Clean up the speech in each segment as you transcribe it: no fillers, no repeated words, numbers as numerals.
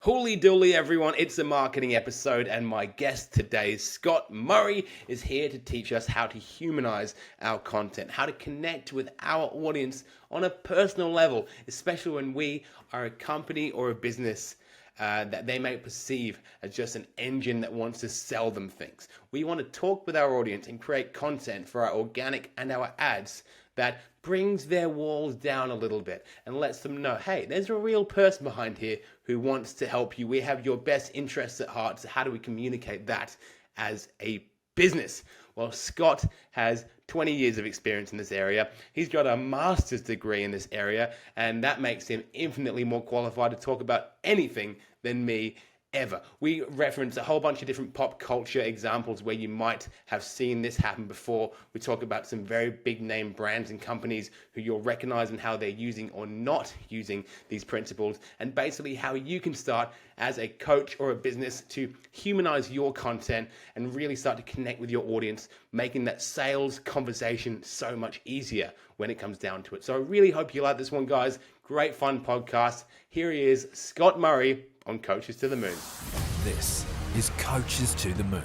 Holy dooly, everyone, it's a marketing episode, and my guest today, Scott Murray, is here to teach us how to humanize our content, how to connect with our audience on a personal level, especially when we are a company or a business that they may perceive as just an engine that wants to sell them things. We want to talk with our audience and create content for our organic and our ads that brings their walls down a little bit and lets them know, hey, there's a real person behind here who wants to help you. We have your best interests at heart. So how do we communicate that as a business? Well, Scott has 20 years of experience in this area. He's got a master's degree in this area, and that makes him infinitely more qualified to talk about anything than me ever. We reference a whole bunch of different pop culture examples where you might have seen this happen before. We talk about some very big name brands and companies who you'll recognize and how they're using or not using these principles, and basically how you can start as a coach or a business to humanize your content and really start to connect with your audience, making that sales conversation so much easier when it comes down to it. So I really hope you like this one, guys. Great fun podcast. Here he is, Scott Murray, on Coaches to the Moon. This is Coaches to the Moon,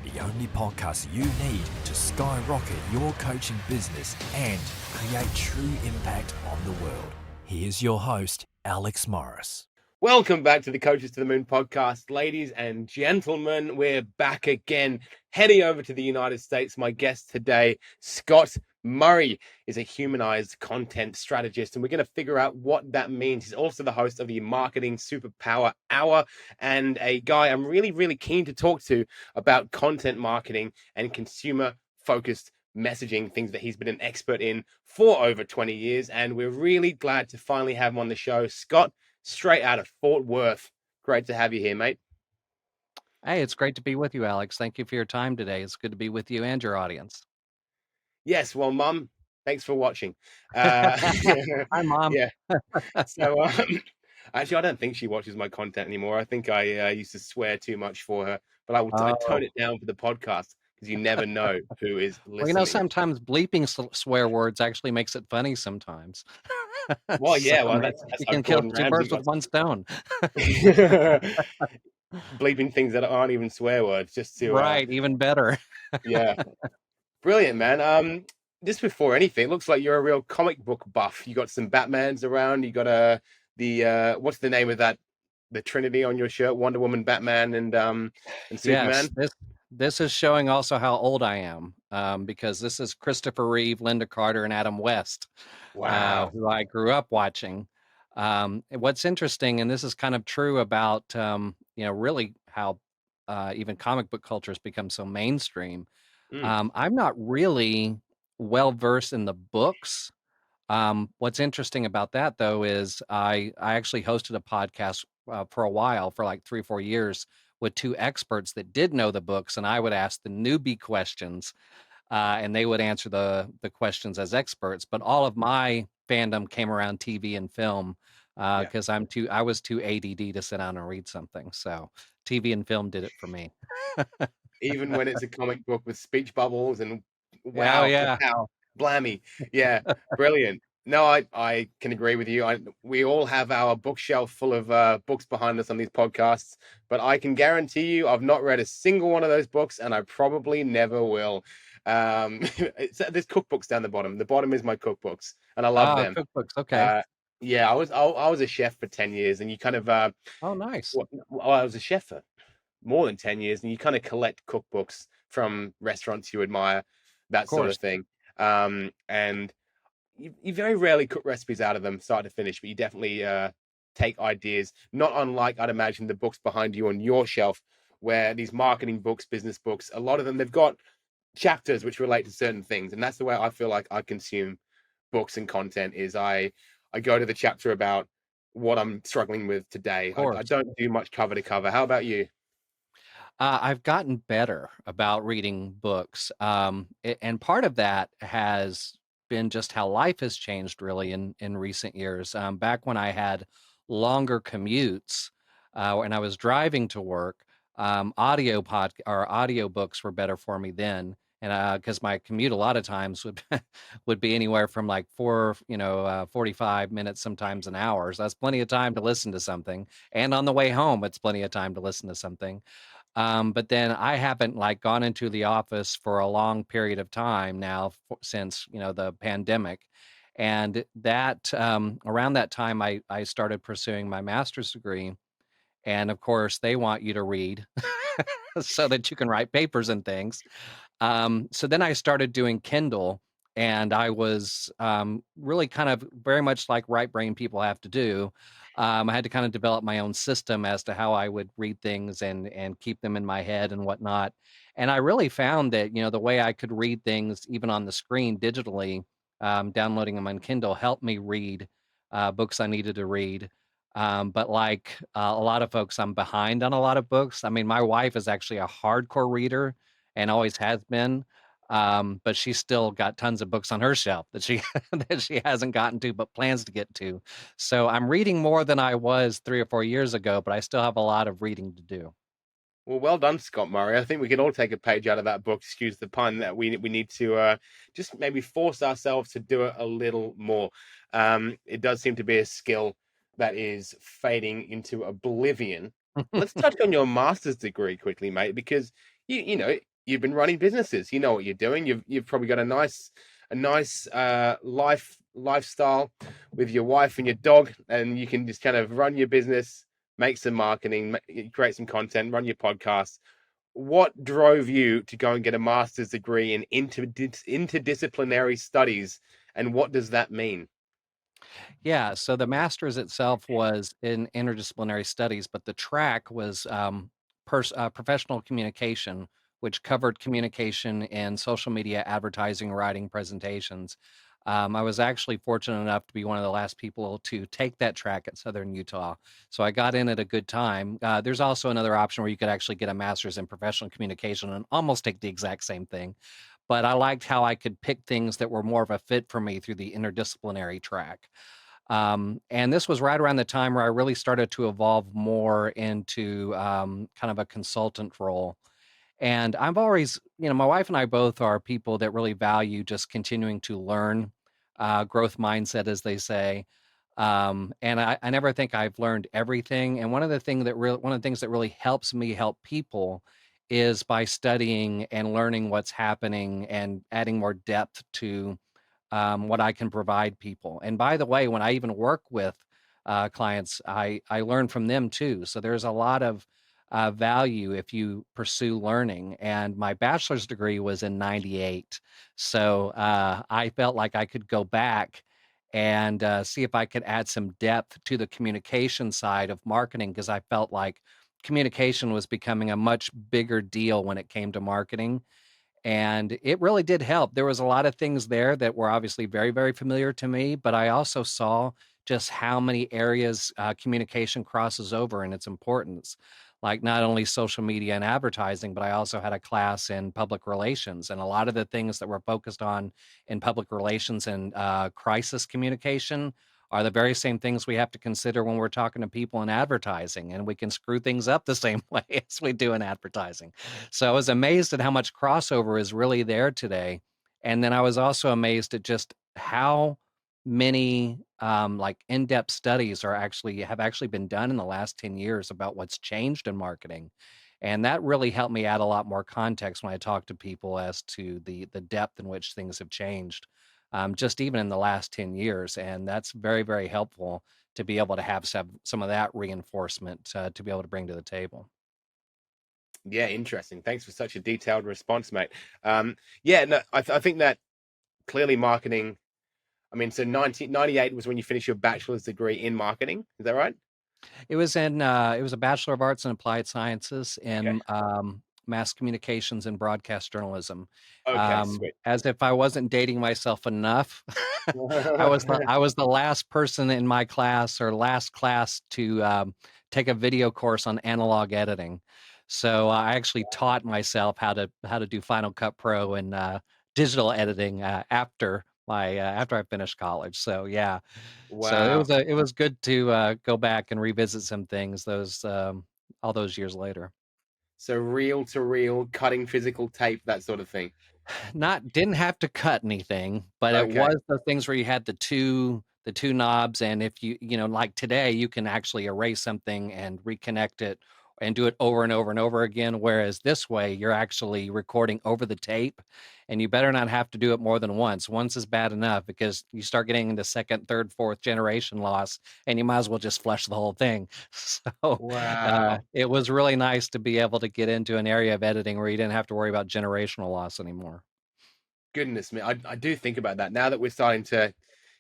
the only podcast you need to skyrocket your coaching business and create true impact on the world. Here's your host, Alex Morris. Welcome back to the Coaches to the Moon podcast, ladies and gentlemen. We're back again, heading over to the United States. My guest today, Scott Murray, is a humanized content strategist, and we're going to figure out what that means. He's also the host of the Marketing Superpower Hour, and a guy I'm really keen to talk to about content marketing and consumer-focused messaging, things that he's been an expert in for over 20 years. And we're really glad to finally have him on the show. Scott, straight out of Fort Worth. Great to have you here, mate. Hey, it's great to be with you, Alex. Thank you for your time today. It's good to be with you and your audience. Yes, well, Mum, thanks for watching. Hi, Mom. Yeah. So, actually, I don't think she watches my content anymore. I think I used to swear too much for her, but I tone it down for the podcast because you never know who is listening. Well, sometimes bleeping swear words actually makes it funny sometimes. Well, yeah, So, well, that's you can kill two birds with one stone. Bleeping things that aren't even swear words, just to right, even better. Yeah. Brilliant, man. Just before anything, it looks like you're a real comic book buff. You got some Batmans around. You got what's the name of that? The Trinity on your shirt: Wonder Woman, Batman, and Superman. Yes, this is showing also how old I am, because this is Christopher Reeve, Linda Carter, and Adam West. Wow. Who I grew up watching. What's interesting, and this is kind of true about really how even comic book culture has become so mainstream. I'm not really well versed in the books. What's interesting about that, though, is I actually hosted a podcast for a while, for like 3 or 4 years, with two experts that did know the books, and I would ask the newbie questions, and they would answer the questions as experts. But all of my fandom came around TV and film, because I was too ADD to sit down and read something. So TV and film did it for me. Even when it's a comic book with speech bubbles and wow, Oh, yeah. kapow, blammy. Yeah, brilliant. No, I can agree with you. We all have our bookshelf full of books behind us on these podcasts, but I can guarantee you I've not read a single one of those books, and I probably never will. There's cookbooks down the bottom. The bottom is my cookbooks, and I love them. Cookbooks, okay. Yeah, I was a chef for 10 years, and you kind of Oh, nice. I was a chef for more than 10 years, and you kind of collect cookbooks from restaurants you admire, that sort of thing. And you very rarely cook recipes out of them start to finish, but you definitely take ideas, not unlike, I'd imagine, the books behind you on your shelf, where these marketing books, business books, a lot of them, they've got chapters which relate to certain things. And that's the way I feel like I consume books and content, is I go to the chapter about what I'm struggling with today. I don't do much cover to cover. How about you? I've gotten better about reading books. And part of that has been just how life has changed really in recent years. Back when I had longer commutes, and I was driving to work, audio books were better for me then. and because my commute a lot of times would would be anywhere from like 45 minutes, sometimes an hour. So that's plenty of time to listen to something. And on the way home, it's plenty of time to listen to something. But then I haven't like gone into the office for a long period of time now since the pandemic, and that around that time I started pursuing my master's degree, and of course they want you to read so that you can write papers and things. So then I started doing Kindle, and I was really kind of very much like right brain people have to do. I had to kind of develop my own system as to how I would read things and keep them in my head and whatnot. And I really found that the way I could read things even on the screen digitally, downloading them on Kindle helped me read books I needed to read. But like a lot of folks, I'm behind on a lot of books. I mean, my wife is actually a hardcore reader and always has been. But she's still got tons of books on her shelf that she that she hasn't gotten to, but plans to get to. So I'm reading more than I was 3 or 4 years ago, but I still have a lot of reading to do. Well, well done, Scott Murray. I think we can all take a page out of that book, excuse the pun, that we need to just maybe force ourselves to do it a little more. It does seem to be a skill that is fading into oblivion. Let's touch on your master's degree quickly, mate, because you've been running businesses. You know what you're doing. You've probably got a nice lifestyle with your wife and your dog, and you can just kind of run your business, make some marketing, create some content, run your podcast. What drove you to go and get a master's degree in interdisciplinary studies, and what does that mean? Yeah, so the master's itself was in interdisciplinary studies, but the track was professional communication, which covered communication in social media, advertising, writing, presentations. I was actually fortunate enough to be one of the last people to take that track at Southern Utah. So I got in at a good time. There's also another option where you could actually get a master's in professional communication and almost take the exact same thing. But I liked how I could pick things that were more of a fit for me through the interdisciplinary track. And this was right around the time where I really started to evolve more into kind of a consultant role. And I've always, my wife and I both are people that really value just continuing to learn, growth mindset, as they say. And I never think I've learned everything. And one of the things that really helps me help people is by studying and learning what's happening and adding more depth to what I can provide people. And by the way, when I even work with clients, I learn from them too. So there's a lot of value if you pursue learning. And my bachelor's degree was in '98, so I felt like I could go back and see if I could add some depth to the communication side of marketing because I felt like communication was becoming a much bigger deal when it came to marketing, and it really did help. There was a lot of things there that were obviously very, very familiar to me, but I also saw just how many areas communication crosses over and its importance. Like not only social media and advertising, but I also had a class in public relations. And a lot of the things that we're focused on in public relations and crisis communication are the very same things we have to consider when we're talking to people in advertising. And we can screw things up the same way as we do in advertising. So I was amazed at how much crossover is really there today. And then I was also amazed at just how many like in-depth studies have actually been done in the last 10 years about what's changed in marketing. And that really helped me add a lot more context when I talk to people as to the depth in which things have changed, just even in the last 10 years. And that's very, very helpful to be able to have some of that reinforcement to be able to bring to the table. Yeah, interesting. Thanks for such a detailed response, mate. Yeah, no, I think that clearly marketing. I mean, so 1998 was when you finished your bachelor's degree in marketing. Is that right? It was a Bachelor of Arts in Applied Sciences Okay. in mass communications and broadcast journalism. Okay, sweet. As if I wasn't dating myself enough, I was the last person in my class or last class to take a video course on analog editing. So I actually taught myself how to do Final Cut Pro and digital editing after I finished college. So yeah, so Wow. it was good to, go back and revisit some things all those years later. So reel to reel, cutting physical tape, that sort of thing. Not didn't have to cut anything, but it Okay. was the things where you had the two knobs, and if like today, you can actually erase something and reconnect it and do it over and over and over again, whereas this way, you're actually recording over the tape, and you better not have to do it more than once. Once is bad enough because you start getting into second, third, fourth generation loss, and you might as well just flush the whole thing. So, Wow. it was really nice to be able to get into an area of editing where you didn't have to worry about generational loss anymore. Goodness me, I do think about that now that we're starting to,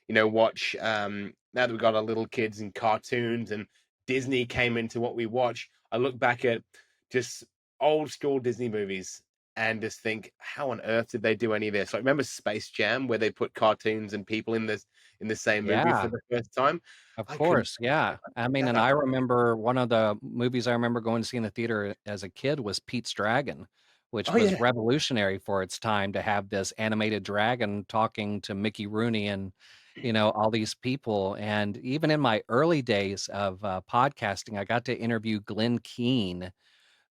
watch. Now that we've got our little kids and cartoons, and Disney came into what we watch. I look back at just old school Disney movies and just think, how on earth did they do any of this? Like, remember Space Jam, where they put cartoons and people in the same movie for Yeah, the first time? of I couldn't course, yeah. I pick mean, that and up. I remember one of the movies I remember going to see in the theater as a kid was Pete's Dragon, which Oh was yeah, revolutionary for its time to have this animated dragon talking to Mickey Rooney and, all these people. And even in my early days of podcasting, I got to interview Glenn Keane,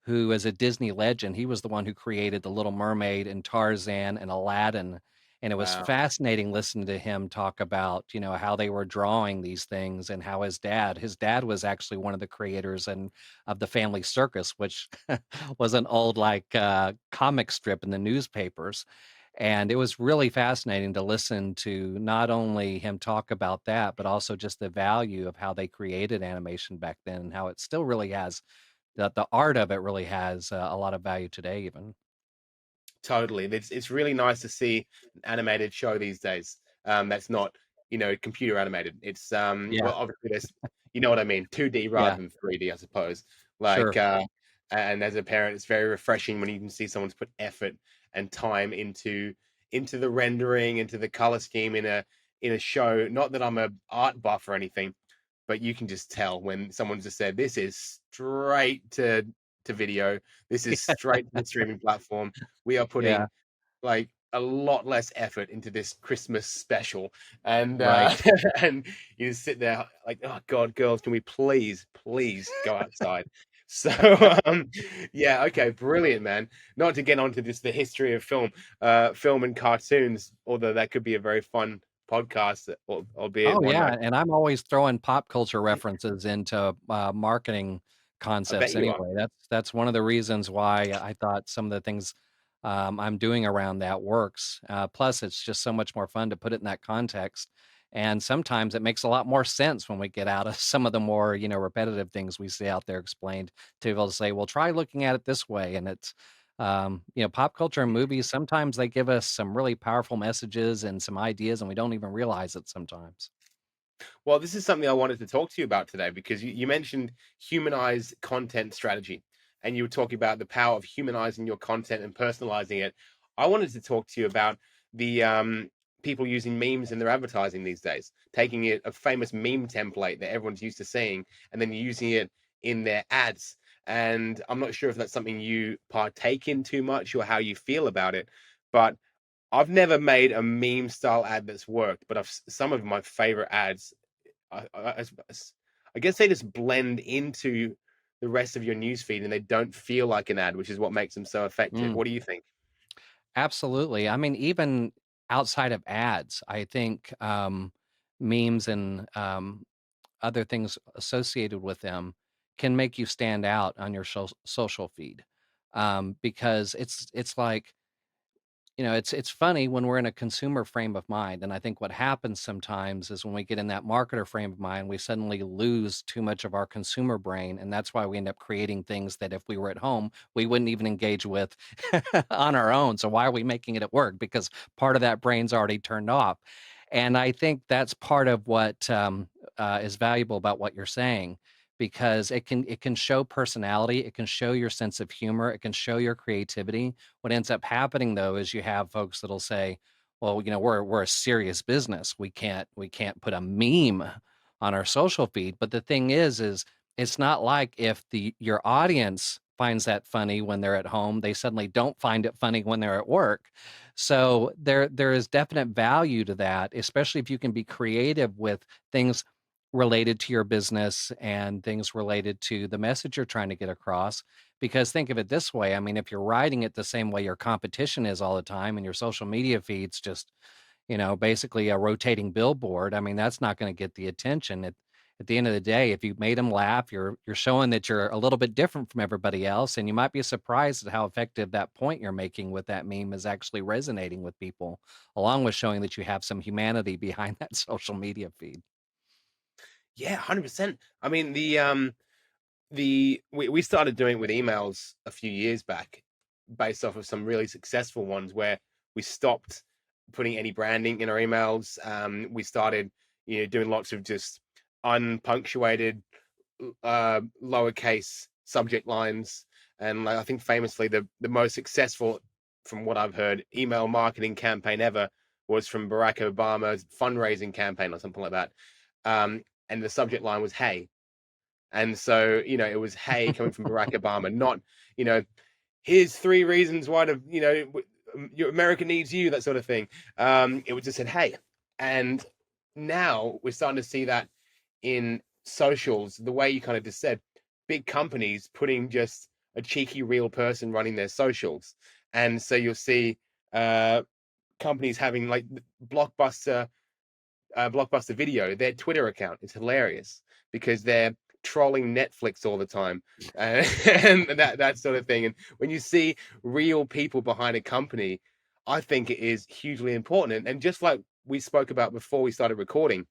who is a Disney legend. He was the one who created The Little Mermaid and Tarzan and Aladdin. And it was wow. fascinating listening to him talk about, how they were drawing these things and how his dad was actually one of the creators and of the Family Circus, which was an old like comic strip in the newspapers. And it was really fascinating to listen to not only him talk about that, but also just the value of how they created animation back then and how it still really has the art of it really has a lot of value today even. Totally. It's really nice to see an animated show these days. That's not, computer animated. It's Yeah, well, obviously there's, you know what I mean, 2D rather yeah, than 3D, I suppose. Like sure. and as a parent, it's very refreshing when you can see someone's put effort and time into the rendering, into the color scheme in a show. Not that I'm a art buff or anything, but you can just tell when someone's just said, this is straight to video. This is straight to the streaming platform. We are Yeah, putting like a lot less effort into this Christmas special, and right. and you just sit there like, oh God, girls, can we please go outside? So yeah, okay, brilliant, man. Not to get onto this the history of film and cartoons, although that could be a very fun podcast, albeit Oh, one yeah, I and I'm always throwing pop culture references into, marketing I bet concepts you are. anyway. That's one of the reasons why I thought some of the things, I'm doing around that works. Plus, it's just so much more fun to put it in that context, and sometimes it makes a lot more sense when we get out of some of the more, repetitive things we see out there explained to be able to say, "Well, try looking at it this way," and it's, pop culture and movies, sometimes they give us some really powerful messages and some ideas, and we don't even realize it sometimes. Well, this is something I wanted to talk to you about today because you mentioned humanized content strategy, and you were talking about the power of humanizing your content and personalizing it. I wanted to talk to you about the people using memes in their advertising these days, taking a famous meme template that everyone's used to seeing and then using it in their ads. And I'm not sure if that's something you partake in too much or how you feel about it, but I've never made a meme style ad that's worked, but some of my favorite ads I guess they just blend into the rest of your newsfeed and they don't feel like an ad, which is what makes them so effective. Mm, What do you think? absolutely. I mean, even outside of ads, I think memes and other things associated with them can make you stand out on your social feed because it's like it's funny when we're in a consumer frame of mind, and I think what happens sometimes is when we get in that marketer frame of mind, we suddenly lose too much of our consumer brain, and that's why we end up creating things that if we were at home, we wouldn't even engage with on our own. So why are we making it at work? Because part of that brain's already turned off, and I think that's part of what is valuable about what you're saying because it can show personality, it can show your sense of humor, it can show your creativity. What ends up happening though is you have folks that'll say, "Well, we're a serious business. We can't put a meme on our social feed." But the thing is it's not like if the your audience finds that funny when they're at home, they suddenly don't find it funny when they're at work. So there is definite value to that, especially if you can be creative with things related to your business and things related to the message you're trying to get across. Because think of it this way, I mean, if you're writing it the same way your competition is all the time and your social media feeds just, basically a rotating billboard, I mean, that's not going to get the attention. At the end of the day, if you made them laugh, you're showing that you're a little bit different from everybody else, and you might be surprised at how effective that point you're making with that meme is actually resonating with people, along with showing that you have some humanity behind that social media feed. Yeah, 100%. I mean, we started doing it with emails a few years back, based off of some really successful ones where we stopped putting any branding in our emails. We started, doing lots of just unpunctuated, lowercase subject lines, and like I think famously the most successful, from what I've heard, email marketing campaign ever was from Barack Obama's fundraising campaign or something like that. And the subject line was "Hey," and so it was "Hey" coming from Barack Obama, not you know here's three reasons why your America needs you, that sort of thing. It was just said "Hey," and now we're starting to see that in socials, the way you kind of just said, big companies putting just a cheeky real person running their socials, and so you'll see uh, companies having like Blockbuster Video, their Twitter account is hilarious because they're trolling Netflix all the time, and that sort of thing. And when you see real people behind a company, I think it is hugely important. And just like we spoke about before we started recording,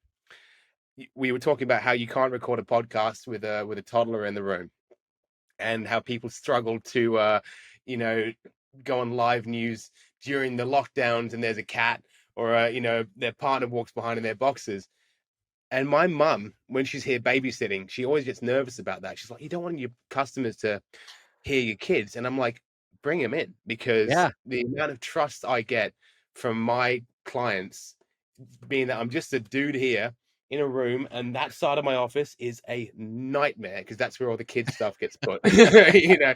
we were talking about how you can't record a podcast with a toddler in the room, and how people struggle to you know go on live news during the lockdowns, and there's a cat or their partner walks behind in their boxes. And my mum, when she's here babysitting, she always gets nervous about that. She's like, you don't want your customers to hear your kids. And I'm like, bring them in, because Yeah. the amount of trust I get from my clients, being that I'm just a dude here in a room, and that side of my office is a nightmare because that's where all the kids stuff gets put. you know,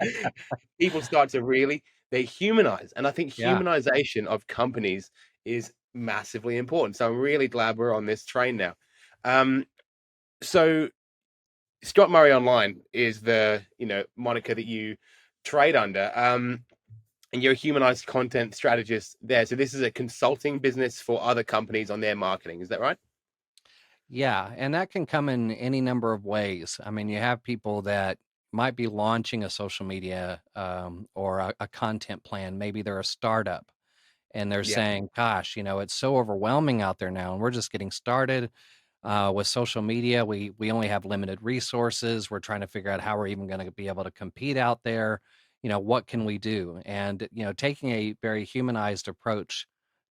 People start to really, they humanize. And I think Yeah. humanization of companies is massively important. So I'm really glad we're on this train now. Um, so Scott Murray Online is the moniker that you trade under. And you're a humanized content strategist there. So this is a consulting business for other companies on their marketing. Is that right? Yeah, and that can come in any number of ways. I mean, you have people that might be launching a social media or a content plan. Maybe they're a startup and they're Yeah. saying, gosh, it's so overwhelming out there now, and we're just getting started with social media. We only have limited resources. We're trying to figure out how we're even going to be able to compete out there. What can we do? And taking a very humanized approach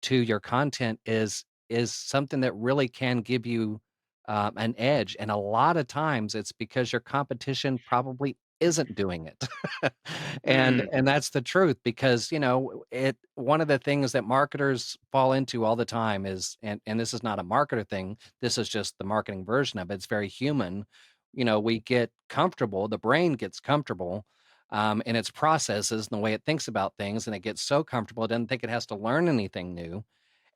to your content is something that really can give you an edge. And a lot of times it's because your competition probably isn't doing it. and Mm, and that's the truth, because it one of the things that marketers fall into all the time is, and this is not a marketer thing, this is just the marketing version of it. It's very human. We get comfortable, the brain gets comfortable in its processes and the way it thinks about things, and it gets so comfortable it doesn't think it has to learn anything new.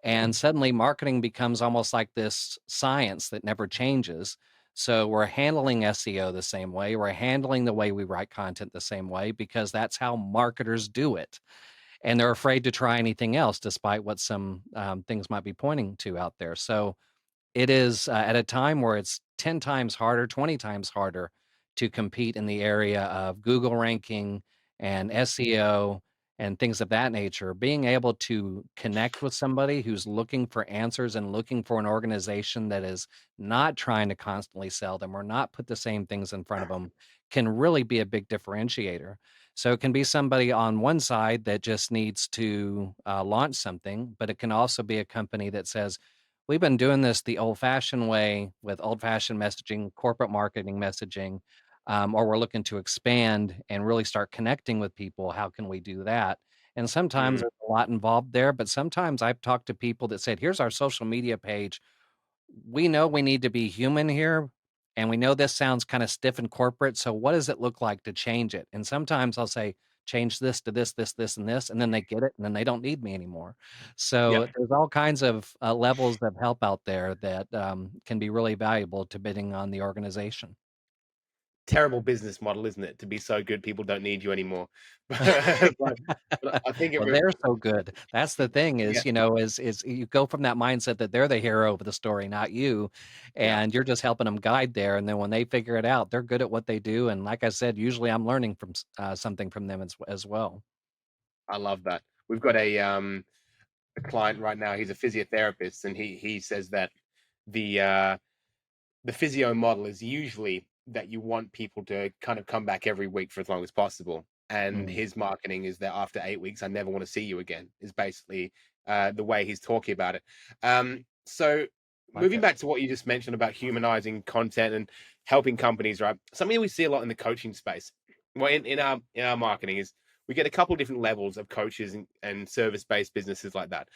And suddenly marketing becomes almost like this science that never changes. So we're handling SEO the same way. We're handling the way we write content the same way because that's how marketers do it. And they're afraid to try anything else, despite what some things might be pointing to out there. So it is at a time where it's 10 times harder, 20 times harder to compete in the area of Google ranking and SEO and things of that nature. Being able to connect with somebody who's looking for answers and looking for an organization that is not trying to constantly sell them or not put the same things in front of them can really be a big differentiator. So it can be somebody on one side that just needs to launch something, but it can also be a company that says, we've been doing this the old-fashioned way with old-fashioned messaging, corporate marketing messaging, or we're looking to expand and really start connecting with people. How can we do that? And sometimes mm, there's a lot involved there, but sometimes I've talked to people that said, "Here's our social media page. We know we need to be human here, and we know this sounds kind of stiff and corporate. So what does it look like to change it?" And sometimes I'll say, change this to this, and this, and then they get it, and then they don't need me anymore. Yep. So there's all kinds of levels of help out there that can be really valuable depending on the organization. Terrible business model, isn't it? To be so good, people don't need you anymore. But I think Well, they're so good. That's the thing yeah, is, is you go from that mindset that they're the hero of the story, not you, yeah, and you're just helping them guide there. And then when they figure it out, they're good at what they do. And like I said, usually I'm learning from something from them as well. I love that. We've got a client right now. He's a physiotherapist, and he says that the uh, the physio model is usually that you want people to kind of come back every week for as long as possible. And Mm, his marketing is that after 8 weeks, I never want to see you again, is basically the way he's talking about it. So, like moving it. back to what you just mentioned about humanizing content and helping companies, right? Something we see a lot in the coaching space, well, in our marketing is we get a couple of different levels of coaches and service-based businesses like that.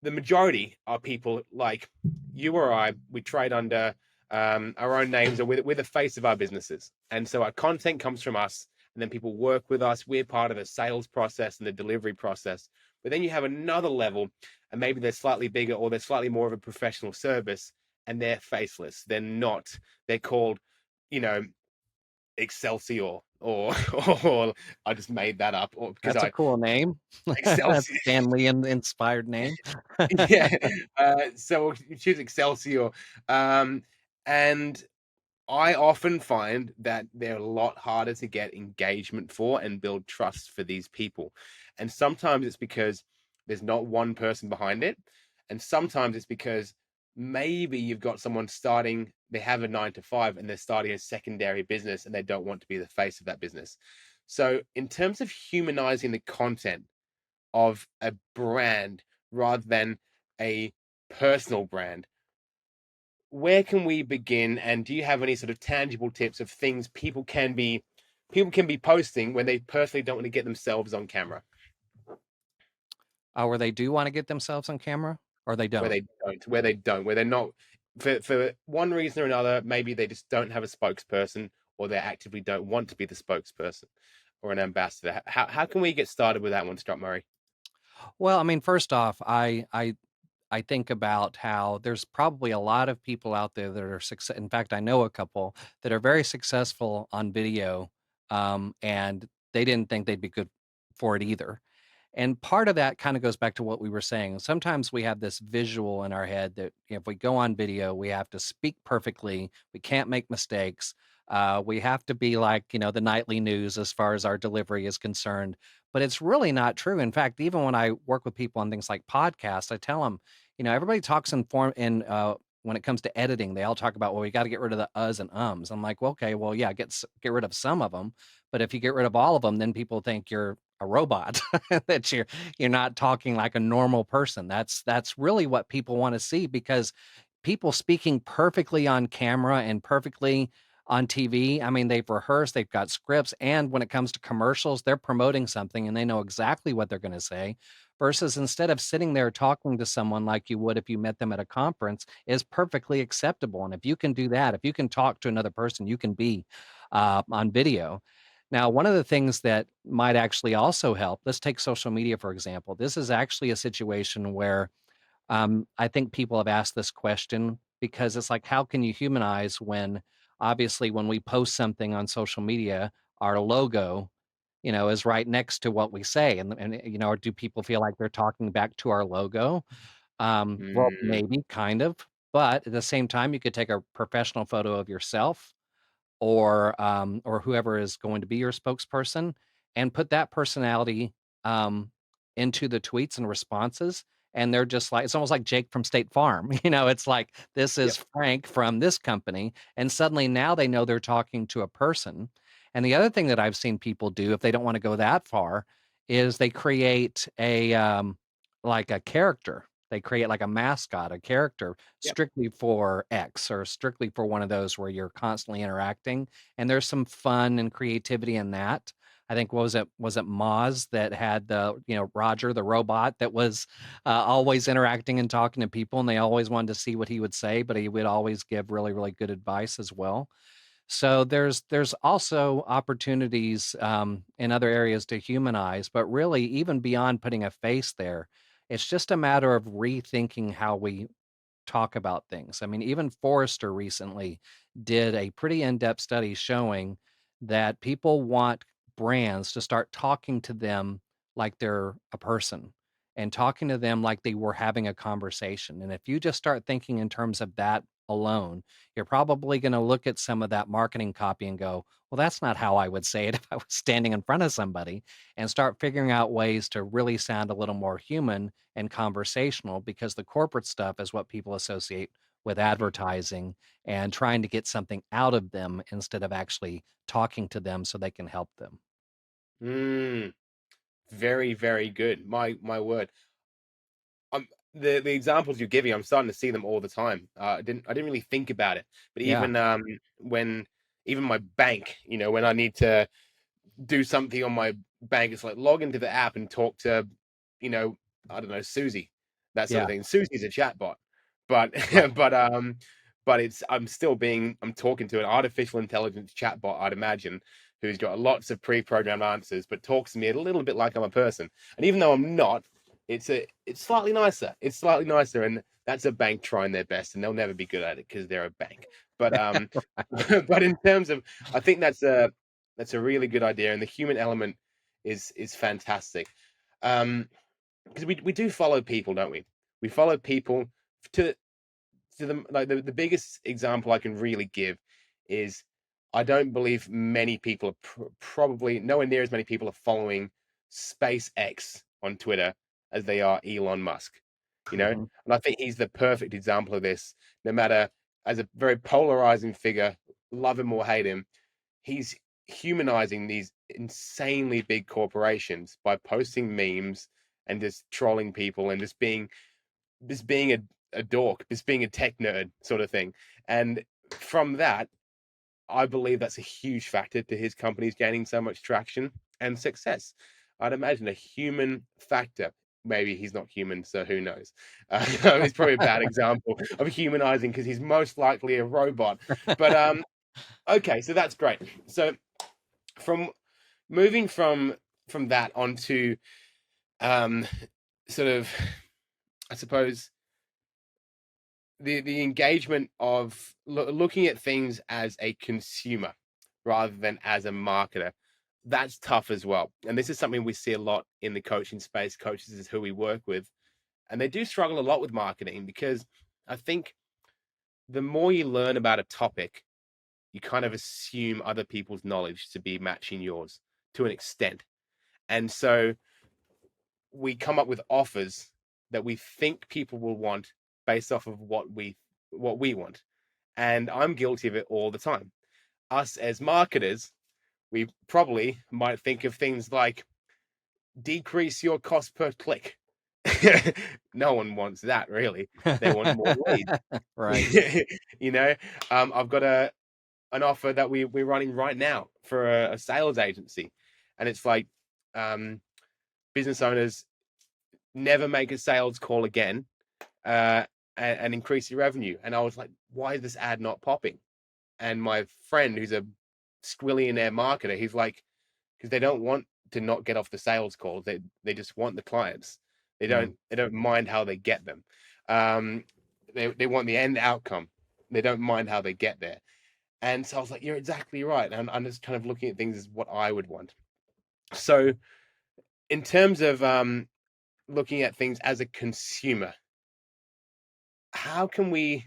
The majority are people like you or I. We trade under our own names, or we're the face of our businesses, and so our content comes from us, and then people work with us. We're part of the sales process and the delivery process. But then you have another level, and maybe they're slightly bigger or they're slightly more of a professional service, and they're faceless. They're not. They're called, you know, Excelsior, or or I just made that up, or because That's a I cool name. That's Excelsior. Stan Lee inspired name. Yeah, so you choose Excelsior, and I often find that they're a lot harder to get engagement for and build trust for these people. And sometimes it's because there's not one person behind it. And sometimes it's because maybe you've got someone starting, they have a 9 to 5 and they're starting a secondary business and they don't want to be the face of that business. So, in terms of humanizing the content of a brand rather than a personal brand, where can we begin? And do you have any sort of tangible tips of things people can be posting when they personally don't want to get themselves on camera, Or they do want to get themselves on camera, or they where don't. they're not, for one reason or another, maybe they just don't have a spokesperson, or they actively don't want to be the spokesperson or an ambassador. How can we get started with that one, Scott Murray? Well, I mean, first off, I think about how there's probably a lot of people out there that are success. In fact, I know a couple that are very successful on video, and they didn't think they'd be good for it either. And part of that kind of goes back to what we were saying. Sometimes we have this visual in our head that if we go on video, we have to speak perfectly. We can't make mistakes. We have to be like, the nightly news as far as our delivery is concerned. But it's really not true. In fact, even when I work with people on things like podcasts, I tell them, everybody talks in form in when it comes to editing, they all talk about, well, we got to get rid of the uhs and ums. I'm like, well, okay, well, yeah, get rid of some of them, but if you get rid of all of them, then people think you're a robot, that you're not talking like a normal person. That's really what people want to see, because people speaking perfectly on camera and perfectly on TV, I mean, they've rehearsed, they've got scripts, and when it comes to commercials, they're promoting something and they know exactly what they're going to say. Versus instead of sitting there talking to someone like you would if you met them at a conference, is perfectly acceptable. And if you can do that, if you can talk to another person, you can be on video. Now, one of the things that might actually also help, let's take social media, for example. This is actually a situation where I think people have asked this question because it's like, how can you humanize when obviously when we post something on social media, our logo, is right next to what we say. And or do people feel like they're talking back to our logo? Well, Mm, maybe kind of, but at the same time, you could take a professional photo of yourself or whoever is going to be your spokesperson, and put that personality um, into the tweets and responses. And they're just like, it's almost like Jake from State Farm. It's like, this yep, is Frank from this company. And suddenly now they know they're talking to a person. And the other thing that I've seen people do, if they don't want to go that far, is they create like a character. They create like a mascot, a character yep, strictly for X or strictly for one of those where you're constantly interacting. And there's some fun and creativity in that. I think was it Moz that had the Roger the robot that was always interacting and talking to people, and they always wanted to see what he would say, but he would always give really really good advice as well. So there's also opportunities in other areas to humanize, but really even beyond putting a face there, it's just a matter of rethinking how we talk about things. I mean, even Forrester recently did a pretty in-depth study showing that people want brands to start talking to them like they're a person and talking to them like they were having a conversation. And if you just start thinking in terms of that alone, you're probably going to look at some of that marketing copy and go, well, that's not how I would say it if I was standing in front of somebody, and start figuring out ways to really sound a little more human and conversational, because the corporate stuff is what people associate with advertising and trying to get something out of them instead of actually talking to them so they can help them. Mm, very, very good. My word. The examples you're giving, I'm starting to see them all the time. I didn't really think about it, but Yeah. when even my bank, when I need to do something on my bank, it's like log into the app and talk to, you know, I don't know, Susie, that sort of Yeah. thing. Susie's a chatbot, but Right. but but I'm talking to an artificial intelligence chatbot, I'd imagine, who's got lots of pre-programmed answers, but talks to me a little bit like I'm a person. And even though I'm not, it's slightly nicer. It's slightly nicer, and that's a bank trying their best, and they'll never be good at it because they're a bank. But but in terms of, I think that's a really good idea, and the human element is fantastic. Because we do follow people, don't we? We follow people to the biggest example I can really give is, I don't believe many people are probably nowhere near as many people are following SpaceX on Twitter as they are Elon Musk. Mhm. And I think he's the perfect example of this. No matter, as a very polarizing figure, love him or hate him, he's humanizing these insanely big corporations by posting memes and just trolling people and just being a dork, just being a tech nerd sort of thing. And from that, I believe that's a huge factor to his companies gaining so much traction and success. I'd imagine a human factor. Maybe he's not human, so who knows? It's probably a bad example of humanizing because he's most likely a robot. But okay, so that's great. So from moving from that onto um, sort of, I suppose, the engagement of looking at things as a consumer rather than as a marketer, that's tough as well. And this is something we see a lot in the coaching space. Coaches is who we work with, and they do struggle a lot with marketing because I think the more you learn about a topic, you kind of assume other people's knowledge to be matching yours to an extent. And so we come up with offers that we think people will want based off of what we want. And I'm guilty of it all the time. Us as marketers, we probably might think of things like decrease your cost per click. No one wants that, really. They want more leads. Right. you know, I've got an offer that we're running right now for a sales agency, and it's like, um, business owners never make a sales call again, uh, and increase your revenue. And I was like, why is this ad not popping? And my friend, who's a squillionaire marketer, he's like, because they don't want to not get off the sales calls. They just want the clients. They Mm. don't mind how they get them. Um, they want the end outcome. They don't mind how they get there. And so I was like, you're exactly right. And I'm just kind of looking at things as what I would want. So in terms of looking at things as a consumer, how can we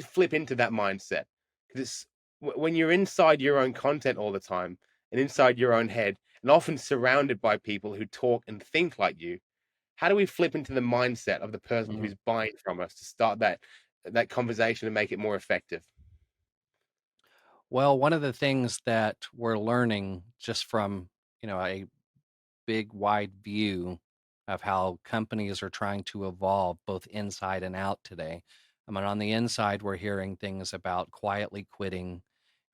flip into that mindset? Because it's when you're inside your own content all the time and inside your own head and often surrounded by people who talk and think like you, how do we flip into the mindset of the person Mhm. who's buying from us to start that conversation and make it more effective? Well, one of the things that we're learning just from, a big wide view of how companies are trying to evolve both inside and out today. I mean, on the inside, we're hearing things about quietly quitting.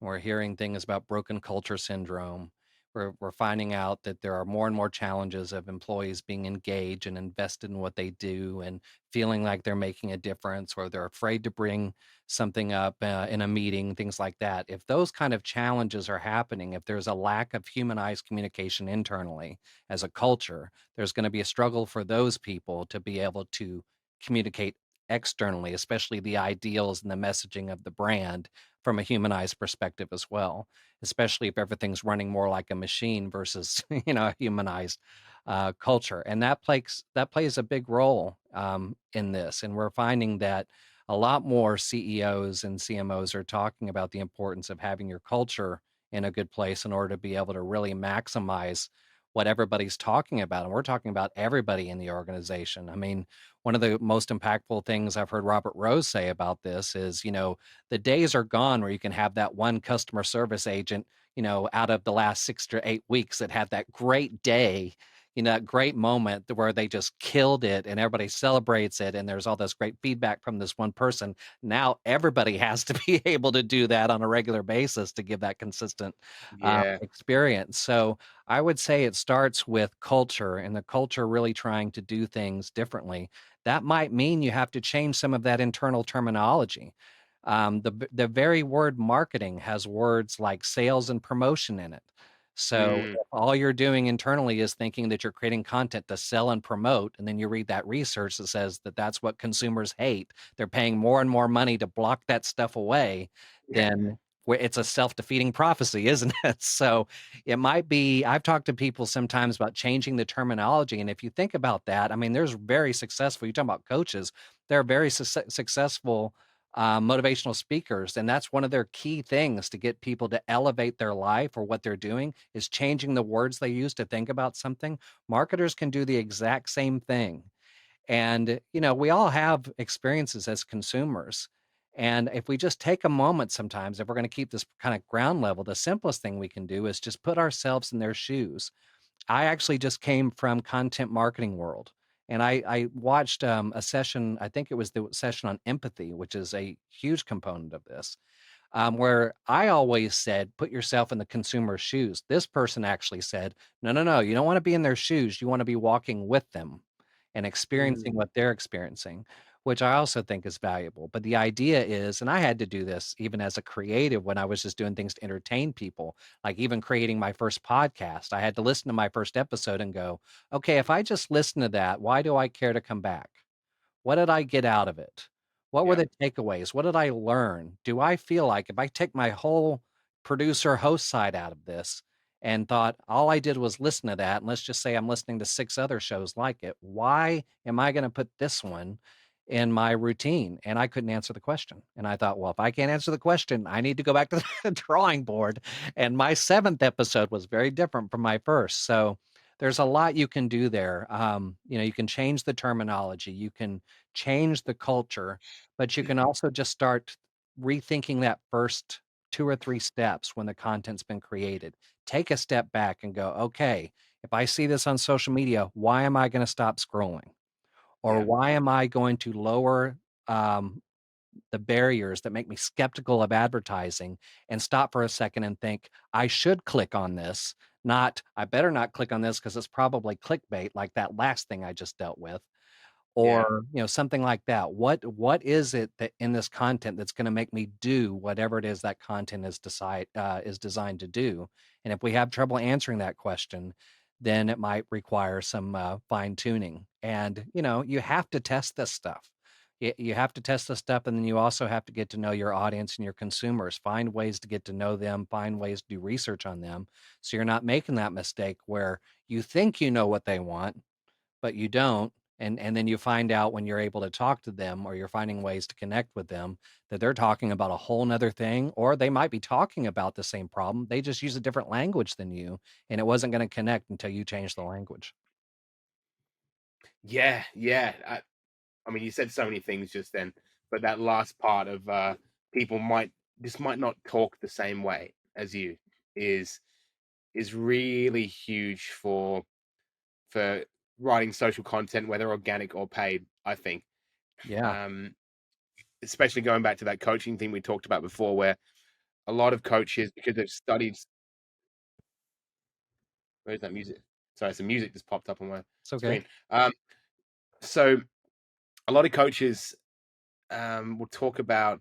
We're hearing things about broken culture syndrome. We're finding out that there are more and more challenges of employees being engaged and invested in what they do and feeling like they're making a difference, or they're afraid to bring something up in a meeting, things like that. If those kind of challenges are happening, if there's a lack of humanized communication internally as a culture, there's going to be a struggle for those people to be able to communicate externally, especially the ideals and the messaging of the brand from a humanized perspective as well, especially if everything's running more like a machine versus a humanized culture. And that plays a big role in this. And we're finding that a lot more CEOs and CMOs are talking about the importance of having your culture in a good place in order to be able to really maximize what everybody's talking about. And we're talking about everybody in the organization. I mean, one of the most impactful things I've heard Robert Rose say about this is, the days are gone where you can have that one customer service agent, out of the last 6 to 8 weeks that had that great day, that great moment where they just killed it and everybody celebrates it. And there's all this great feedback from this one person. Now everybody has to be able to do that on a regular basis to give that consistent Yeah. experience. So I would say it starts with culture, and the culture really trying to do things differently. That might mean you have to change some of that internal terminology. The very word marketing has words like sales and promotion in it. So Mm, if all you're doing internally is thinking that you're creating content to sell and promote, and then you read that research that says that that's what consumers hate, they're paying more and more money to block that stuff away, yeah. then it's a self-defeating prophecy, isn't it? So it might be, I've talked to people sometimes about changing the terminology. And if you think about that, I mean, there's very successful, you're talking about coaches, there are very successful motivational speakers. And that's one of their key things to get people to elevate their life or what they're doing is changing the words they use to think about something. Marketers can do the exact same thing. And, we all have experiences as consumers. And if we just take a moment sometimes, if we're going to keep this kind of ground level, the simplest thing we can do is just put ourselves in their shoes. I actually just came from content marketing world. And I watched a session, I think it was the session on empathy, which is a huge component of this, where I always said, put yourself in the consumer's shoes. This person actually said, no, no, no, you don't want to be in their shoes. You want to be walking with them and experiencing Mm, what they're experiencing, which I also think is valuable. But the idea is, and I had to do this even as a creative when I was just doing things to entertain people, like even creating my first podcast, I had to listen to my first episode and go, okay, if I just listen to that, why do I care to come back? What did I get out of it? What were yeah. the takeaways? What did I learn? Do I feel like if I take my whole producer host side out of this and thought all I did was listen to that, and let's just say I'm listening to 6 other shows like it, why am I gonna put this one in my routine? And I couldn't answer the question. And I thought, well, if I can't answer the question, I need to go back to the drawing board. And my 7th episode was very different from my first. So there's a lot you can do there. You can change the terminology, you can change the culture, but you can also just start rethinking that first 2 or 3 steps when the content's been created. Take a step back and go, okay, if I see this on social media, why am I going to stop scrolling? Or Yeah. why am I going to lower um, the barriers that make me skeptical of advertising and stop for a second and think, I should click on this, not, I better not click on this because it's probably clickbait, like that last thing I just dealt with, Yeah. or something like that. What is it that in this content that's going to make me do whatever it is that content is designed to do? And if we have trouble answering that question, then it might require some fine tuning. And you have to test this stuff. You have to test this stuff, and then you also have to get to know your audience and your consumers. Find ways to get to know them. Find ways to do research on them, so you're not making that mistake where you think you know what they want but you don't. And then you find out when you're able to talk to them or you're finding ways to connect with them that they're talking about a whole nother thing, or they might be talking about the same problem. They just use a different language than you, and it wasn't going to connect until you change the language. Yeah. Yeah. I mean, you said so many things just then, but that last part of people might not talk the same way as you is is really huge for writing social content, whether organic or paid. I think, Yeah. um, especially going back to that coaching thing we talked about before, where a lot of coaches, because they've studied Where's that music? Sorry, some music just popped up on my It's okay. screen. So a lot of coaches will talk about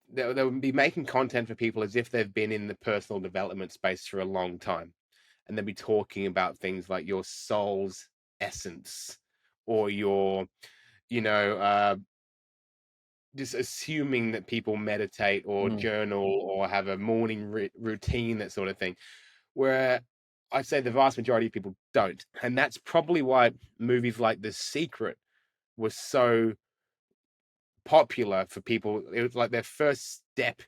they'll be making content for people as if they've been in the personal development space for a long time, and they'll be talking about things like your soul's essence or your, you know, just assuming that people meditate or Mm, journal or have a morning routine, that sort of thing. Where I'd say the vast majority of people don't, and that's probably why movies like The Secret were so popular for people. It was like their first step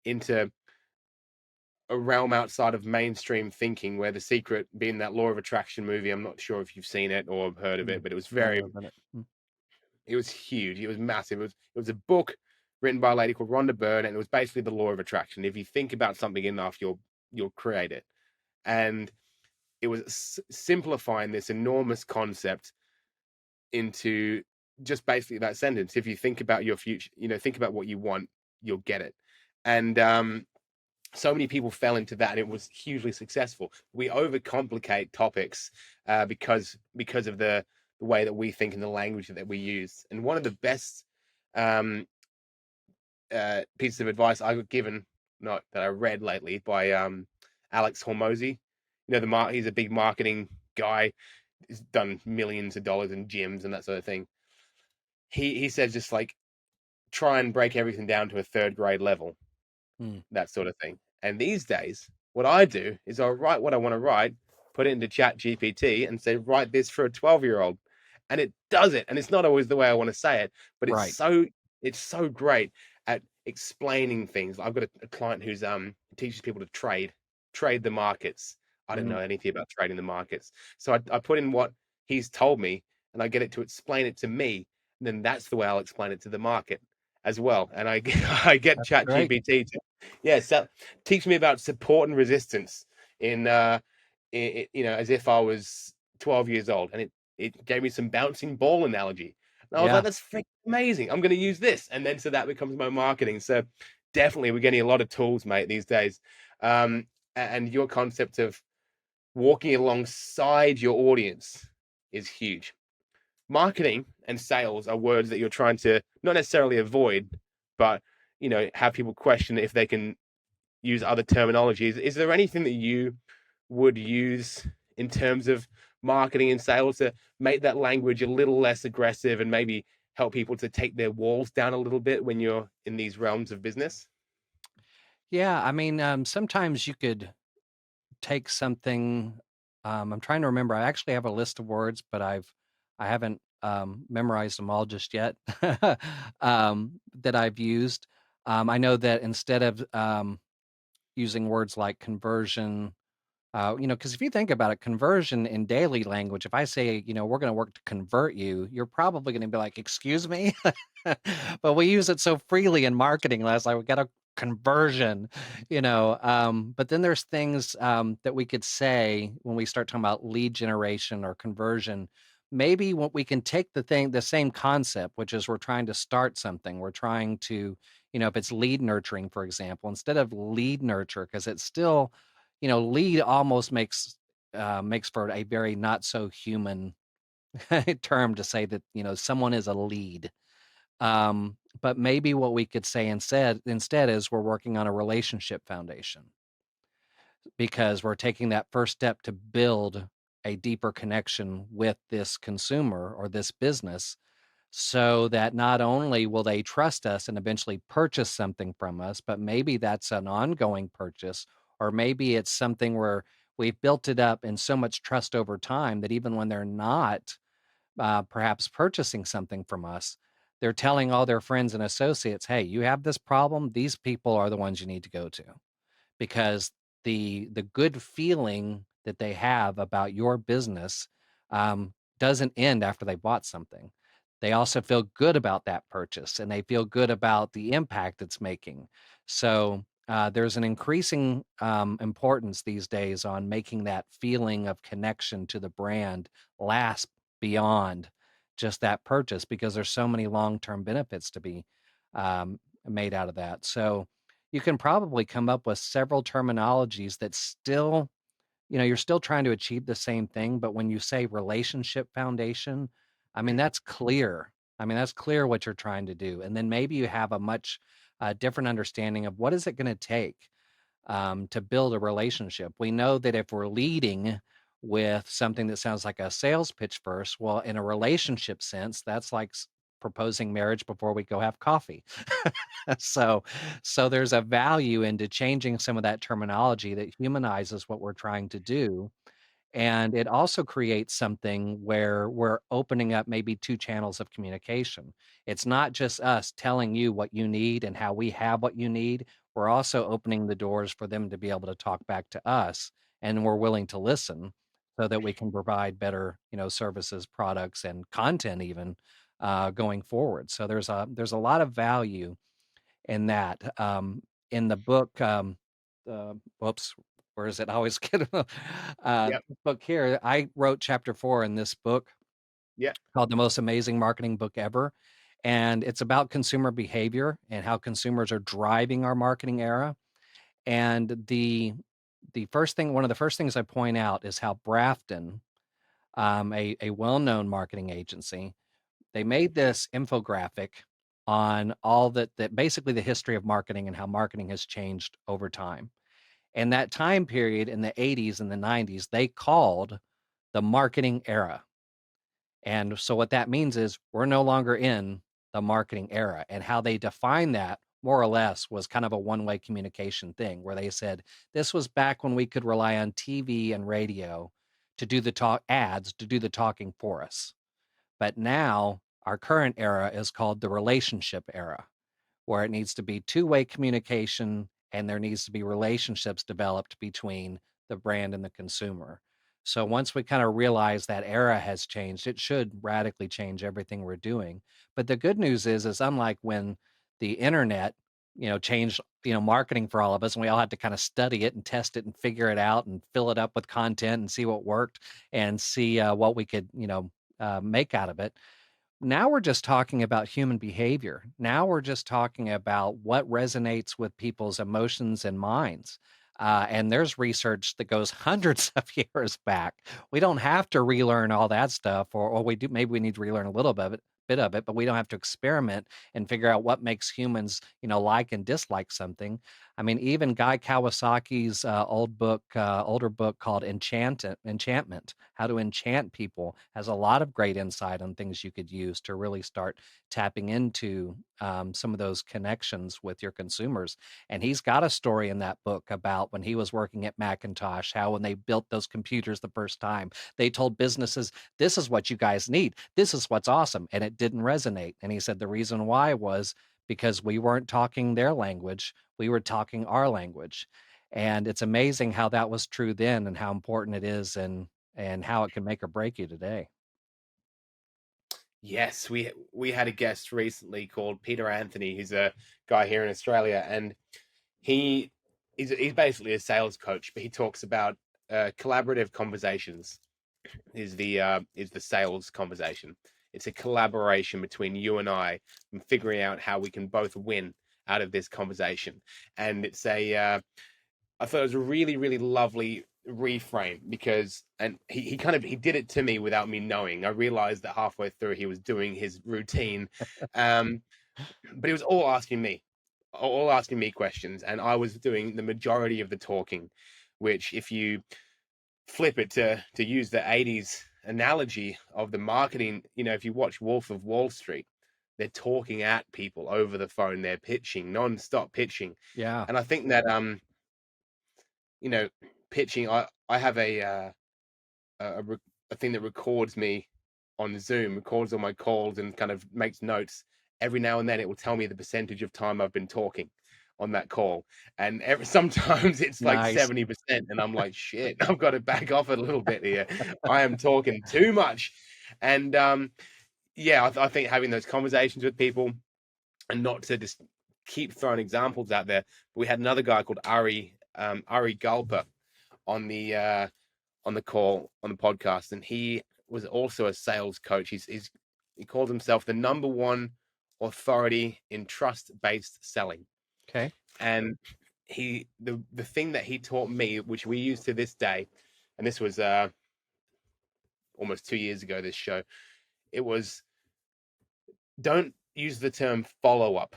into a realm outside of mainstream thinking, where The Secret, being that law of attraction movie, I'm not sure if you've seen it or heard of it, mm. but I've heard about it. it was huge. It was massive. It was a book written by a lady called Rhonda Byrne, and it was basically the law of attraction. If you think about something enough, you'll create it. And it was simplifying this enormous concept into just basically that sentence. If you think about your future, think about what you want, you'll get it. And so many people fell into that, and it was hugely successful. We overcomplicate topics because of the way that we think and the language that we use. And one of the best um, pieces of advice I got given, not that I read lately, by Alex Hormozy. He's a big marketing guy. He's done millions of dollars in gyms and that sort of thing. He says, just like, try and break everything down to a third grade level, Mm, that sort of thing. And these days, what I do is I write what I want to write, put it into Chat GPT, and say, write this for a 12-year-old. And it does it. And it's not always the way I want to say it, but it's right. so great at explaining things. I've got a client who's teaches people to trade the markets. I don't Mhm. know anything about trading the markets. So I put in what he's told me, and I get it to explain it to me. And then that's the way I'll explain it to the market as well. And I I get That's Chat great. GPT to, yeah, so teach me about support and resistance in as if I was 12 years old, and it gave me some bouncing ball analogy. And I was like, Yeah. that's freaking amazing. I'm going to use this. And then so that becomes my marketing. So definitely we're getting a lot of tools, mate, these days. And your concept of walking alongside your audience is huge. Marketing and sales are words that you're trying to not necessarily avoid, but have people question if they can use other terminologies. Is there anything that you would use in terms of marketing and sales to make that language a little less aggressive and maybe help people to take their walls down a little bit when you're in these realms of business? Yeah, I mean, sometimes you could take something. I'm trying to remember. I actually have a list of words, but I haven't memorized them all just yet. That I've used. I know that instead of using words like conversion, because if you think about it, conversion in daily language, if I say, we're going to work to convert you, you're probably going to be like, excuse me. But we use it so freely in marketing. Last like we got a conversion, but then there's things that we could say when we start talking about lead generation or conversion. Maybe what we can take the same concept, which is we're trying to start something. We're trying to, if it's lead nurturing, for example, instead of lead nurture, because it's still, lead almost makes for a very not so human term to say that, someone is a lead. But maybe what we could say instead is we're working on a relationship foundation because we're taking that first step to build a deeper connection with this consumer or this business so that not only will they trust us and eventually purchase something from us, but maybe that's an ongoing purchase, or maybe it's something where we've built it up in so much trust over time that even when they're not perhaps purchasing something from us, they're telling all their friends and associates, hey, you have this problem. These people are the ones you need to go to because the good feeling that they have about your business doesn't end after they bought something. They also feel good about that purchase and they feel good about the impact it's making. So there's an increasing importance these days on making that feeling of connection to the brand last beyond just that purchase because there's so many long-term benefits to be made out of that. So you can probably come up with several terminologies that still you're still trying to achieve the same thing, but when you say relationship foundation, I mean, that's clear. I mean, that's clear what you're trying to do. And then maybe you have a much different understanding of what is it going to take to build a relationship. We know that if we're leading with something that sounds like a sales pitch first, well, in a relationship sense, that's like proposing marriage before we go have coffee. so, so there's a value into changing some of that terminology that humanizes what we're trying to do, and it also creates something where we're opening up maybe 2 channels of communication. It's not just us telling you what you need and how we have what you need. We're also opening the doors for them to be able to talk back to us, and we're willing to listen so that we can provide better, services, products, and content even, going forward. So there's a lot of value in that. In the book, whoops, where is it? I always get Yep. this book here. I wrote chapter 4 in this book Yeah. called The Most Amazing Marketing Book Ever. And it's about consumer behavior and how consumers are driving our marketing era. And one of the first things I point out is how Brafton, a well-known marketing agency, they made this infographic on all that basically the history of marketing and how marketing has changed over time. And that time period in the 80s and the 90s, they called the marketing era. And so what that means is we're no longer in the marketing era. And how they define that more or less was kind of a one-way communication thing where they said this was back when we could rely on TV and radio to do the ads to do the talking for us. But now our current era is called the relationship era, where it needs to be two-way communication and there needs to be relationships developed between the brand and the consumer. So once we kind of realize that era has changed, it should radically change everything we're doing. But the good news is unlike when the internet, changed, marketing for all of us, and we all had to kind of study it and test it and figure it out and fill it up with content and see what worked and see what we could, make out of it. Now we're just talking about human behavior. Now we're just talking about what resonates with people's emotions and minds. And there's research that goes hundreds of years back. We don't have to relearn all that stuff, or we do. Maybe we need to relearn a little bit of it, but we don't have to experiment and figure out what makes humans, like and dislike something. I mean, even Guy Kawasaki's older book called Enchantment, How to Enchant People, has a lot of great insight on things you could use to really start tapping into some of those connections with your consumers. And he's got a story in that book about when he was working at Macintosh, how when they built those computers the first time, they told businesses, this is what you guys need. This is what's awesome. And it didn't resonate. And he said the reason why was because we weren't talking their language, we were talking our language. And it's amazing how that was true then and how important it is and how it can make or break you today. Yes, we had a guest recently called Peter Anthony. He's a guy here in Australia, and he he's basically a sales coach, but he talks about collaborative conversations is the sales conversation. It's a collaboration between you and I and figuring out how we can both win out of this conversation. And it's I thought it was a really, really lovely reframe because, and he kind of, he did it to me without me knowing. I realized that halfway through he was doing his routine. Um, but he was all asking me questions, and I was doing the majority of the talking, which if you flip it to use the 80s analogy of the marketing, if you watch Wolf of Wall Street, they're talking at people over the phone, they're pitching, non-stop pitching. Yeah. And I think that you know, pitching, I have a, a thing that records me on Zoom, records all my calls and kind of makes notes. Every now and then it will tell me the percentage of time I've been talking on that call. And sometimes it's like Nice. 70%. And I'm like, shit, I've got to back off a little bit here. I am talking too much. And yeah, I think having those conversations with people and not to just keep throwing examples out there. But we had another guy called Ari Galper on the call on the podcast, and he was also a sales coach. He called himself the number one authority in trust-based selling. Okay. And the thing that he taught me, which we use to this day, and this was almost 2 years ago. This show, it was, don't use the term follow up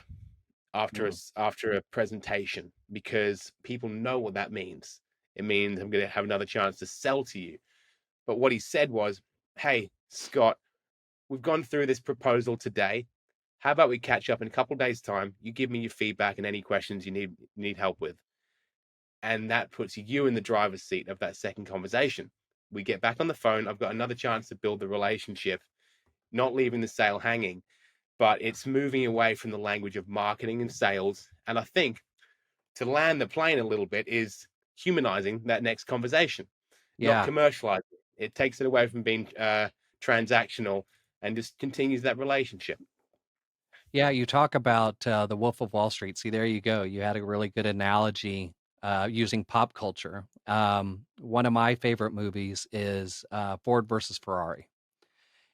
Mm. after a presentation, because people know what that means. It means I'm going to have another chance to sell to you. But what he said was, "Hey, Scott, we've gone through this proposal today. How about we catch up in a couple of days' time? You give me your feedback and any questions you need help with." And that puts you in the driver's seat of that second conversation. We get back on the phone. I've got another chance to build the relationship, not leaving the sale hanging, but it's moving away from the language of marketing and sales. And I think to land the plane a little bit is humanizing that next conversation, not Yeah. commercializing. It takes it away from being transactional and just continues that relationship. Yeah, you talk about the Wolf of Wall Street. See, there you go. You had a really good analogy using pop culture. One of my favorite movies is Ford versus Ferrari.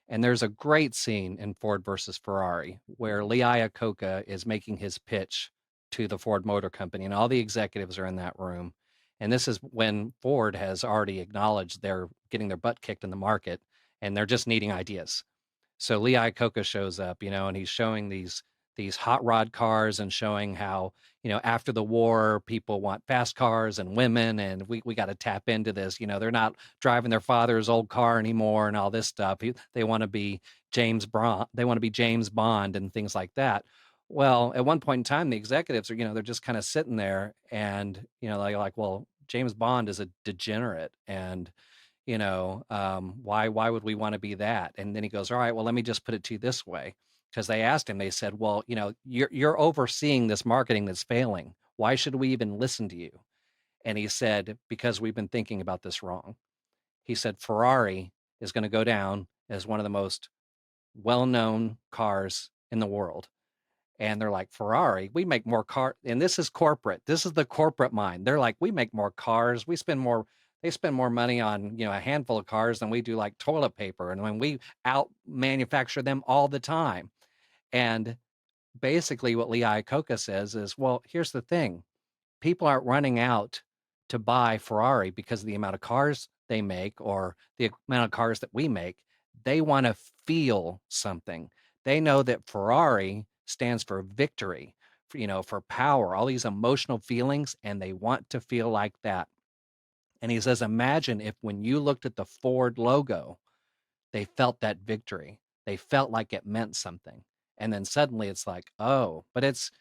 And there's a great scene in Ford versus Ferrari where Lee Iacocca is making his pitch to the Ford Motor Company, and all the executives are in that room. And this is when Ford has already acknowledged they're getting their butt kicked in the market and they're just needing ideas. So Lee Iacocca shows up, and he's showing these hot rod cars and showing how, after the war, people want fast cars and women, and we got to tap into this. They're not driving their father's old car anymore and all this stuff. They want to be James Bond. They want to be James Bond and things like that. Well, at one point in time, the executives are, they're just kind of sitting there and, they're like, well, James Bond is a degenerate, and why would we want to be that? And then he goes, all right, well, let me just put it to you this way. Because they asked him, they said, well, you're overseeing this marketing that's failing. Why should we even listen to you? And he said, because we've been thinking about this wrong. He said, Ferrari is going to go down as one of the most well-known cars in the world. And they're like, Ferrari, we make more car. And this is corporate. This is the corporate mind. They're like, we make more cars. They spend more money on, a handful of cars than we do like toilet paper. And when we out manufacture them all the time. And basically what Lee Iacocca says is, well, here's the thing. People aren't running out to buy Ferrari because of the amount of cars they make or the amount of cars that we make. They want to feel something. They know that Ferrari stands for victory, for power, all these emotional feelings, and they want to feel like that. And he says, imagine if when you looked at the Ford logo, they felt that victory. They felt like it meant something. And then suddenly it's like, oh, but it's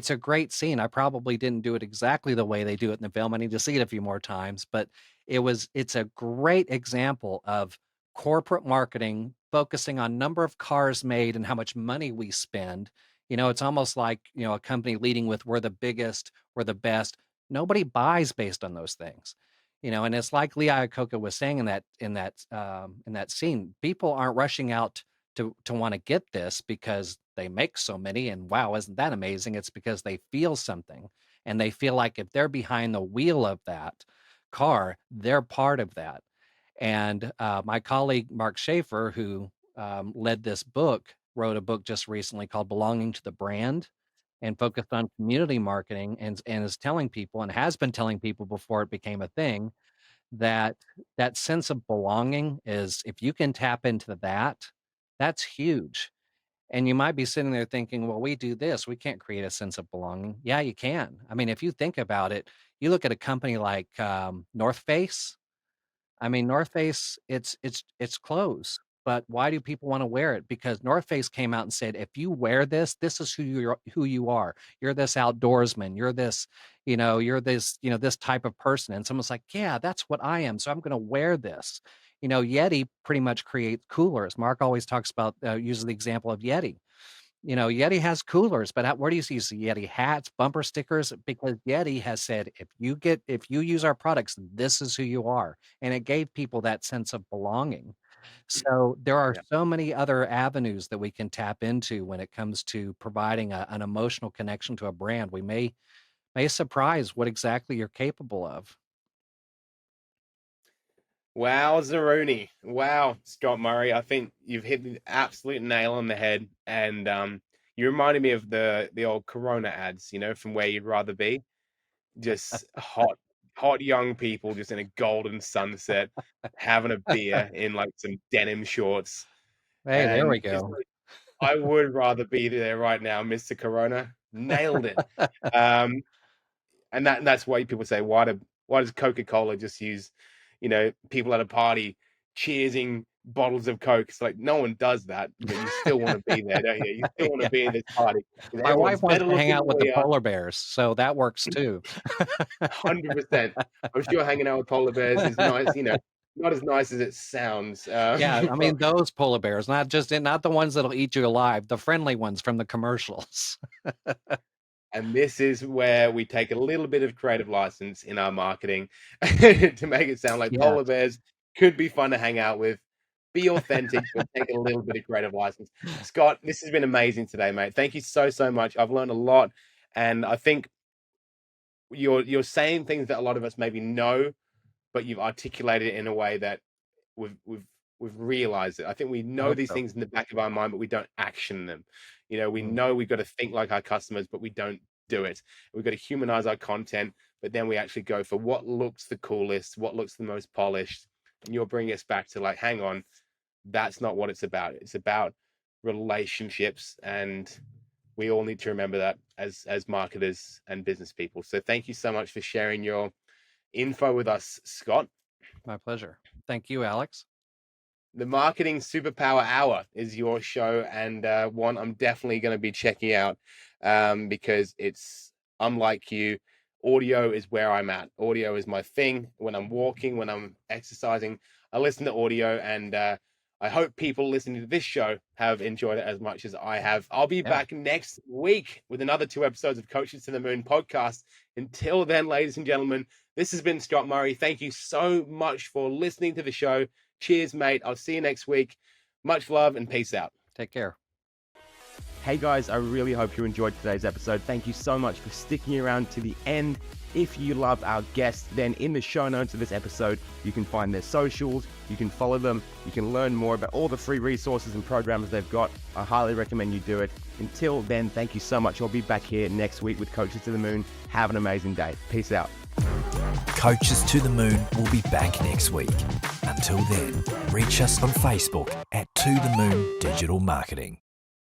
a great scene. I probably didn't do it exactly the way they do it in the film. I need to see it a few more times, but it's a great example of corporate marketing focusing on number of cars made and how much money we spend. It's almost like, a company leading with we're the biggest, we're the best. Nobody buys based on those things. And it's like Lee Iacocca was saying in that scene, people aren't rushing out to want to get this because they make so many and wow, isn't that amazing? It's because they feel something and they feel like if they're behind the wheel of that car, they're part of that. And my colleague Mark Schaefer, who led this book, wrote a book just recently called Belonging to the Brand and focused on community marketing and is telling people and has been telling people before it became a thing that that sense of belonging is if you can tap into that, that's huge. And you might be sitting there thinking, well, we do this, we can't create a sense of belonging. Yeah, you can. I mean, if you think about it, you look at a company like North Face. I mean, North Face, it's clothes, but why do people want to wear it? Because North Face came out and said, if you wear this, this is who you are. You're this outdoorsman. You're this type of person. And someone's like, yeah, that's what I am. So I'm going to wear this. Yeti pretty much creates coolers. Mark always talks about uses the example of Yeti. Yeti has coolers, but where do you see Yeti hats, bumper stickers? Because Yeti has said, if you use our products, this is who you are. And it gave people that sense of belonging. So there are Yeah. so many other avenues that we can tap into when it comes to providing an emotional connection to a brand. We may surprise what exactly you're capable of. Wow, Zaruni. Wow, Scott Murray. I think you've hit the absolute nail on the head. And you reminded me of the old Corona ads, from Where You'd Rather Be. Just hot, hot young people just in a golden sunset, having a beer in like some denim shorts. Hey, there we And it's go. like, I would rather be there right now, Mr. Corona. Nailed it. Um, and that's why people say, why does Coca-Cola just use, people at a party cheersing bottles of Coke? It's like no one does that, but you still want to be there, don't you? You still want to Yeah. be in this party because My wife everyone's wants better to hang looking out than with the we are. polar bears, so that works too. 100%. I'm sure hanging out with polar bears is nice, not as nice as it sounds. Yeah, I But mean, those polar bears, not the ones that'll eat you alive, the friendly ones from the commercials. and this is where we take a little bit of creative license in our marketing to make it sound like Yes. polar bears could be fun to hang out with. Be authentic, but take a little bit of creative license. Scott, this has been amazing today, mate. Thank you so, so much. I've learned a lot, and I think you're saying things that a lot of us maybe know, but you've articulated it in a way that we've we've we've realized it. I think we I know hope these so. things in the back of our mind, but we don't action them. We Mm, know we've got to think like our customers, but we don't do it. We've got to humanize our content, but then we actually go for what looks the coolest, what looks the most polished. And you're bringing us back to like, hang on, that's not what it's about. It's about relationships, and we all need to remember that as marketers and business people. So thank you so much for sharing your info with us, Scott. my pleasure. Thank you, Alex. The Marketing Superpower Hour is your show, and one I'm definitely going to be checking out because it's unlike you. Audio is where I'm at. Audio is my thing. When I'm walking, when I'm exercising, I listen to audio, and I hope people listening to this show have enjoyed it as much as I have. I'll be Yeah, back next week with another 2 episodes of Coaches to the Moon podcast. Until then, ladies and gentlemen, this has been Scott Murray. Thank you so much for listening to the show. Cheers, mate. I'll see you next week. Much love and peace out. take care. Hey guys, I really hope you enjoyed today's episode. Thank you so much for sticking around to the end. If you love our guests, then in the show notes of this episode, you can find their socials, you can follow them, you can learn more about all the free resources and programs they've got. I highly recommend you do it. Until then, thank you so much. I'll be back here next week with Coaches to the Moon. Have an amazing day. Peace out. Coaches to the Moon will be back next week. Until then, reach us on Facebook at To The Moon Digital Marketing.